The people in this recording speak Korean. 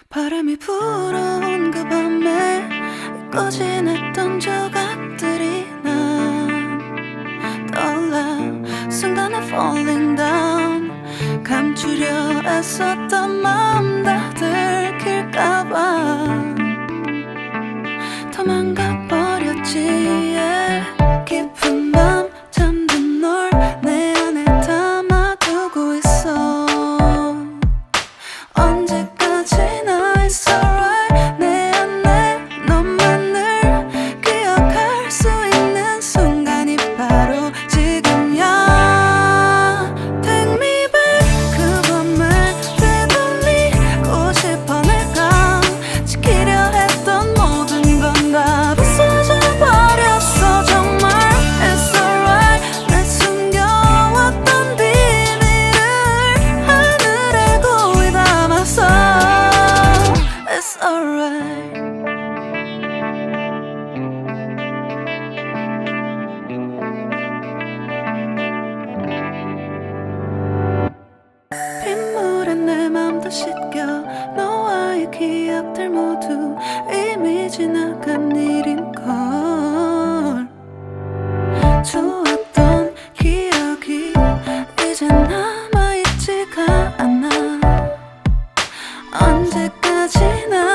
바람이 불어온 그 밤에 잊고 지냈던 조각들이 난 떠올라. 순간에 falling down, 감추려 애썼던 마음 다 들킬까봐 도망가버렸지. yeah. 깊은 밤 잠든 널 내 안에 담아두고 있어. 언제까지나 it's alright. 내 안에 너만을 기억할 수 있는 순간이 바로 지금이야. Take me back. 그 밤을 되돌리고 싶어. 내가 지키려 했던 모든 건 다 부서져 버렸어. 정말 it's alright. 내 숨겨왔던 비밀을 하늘에 고이 담아서 it's alright. 빗물에 내 맘도 씻겨. 너와의 기억들 모두 이미 지나간 일인걸. 좋았던 기억이 이제 남아있지가 않아. 언제까지나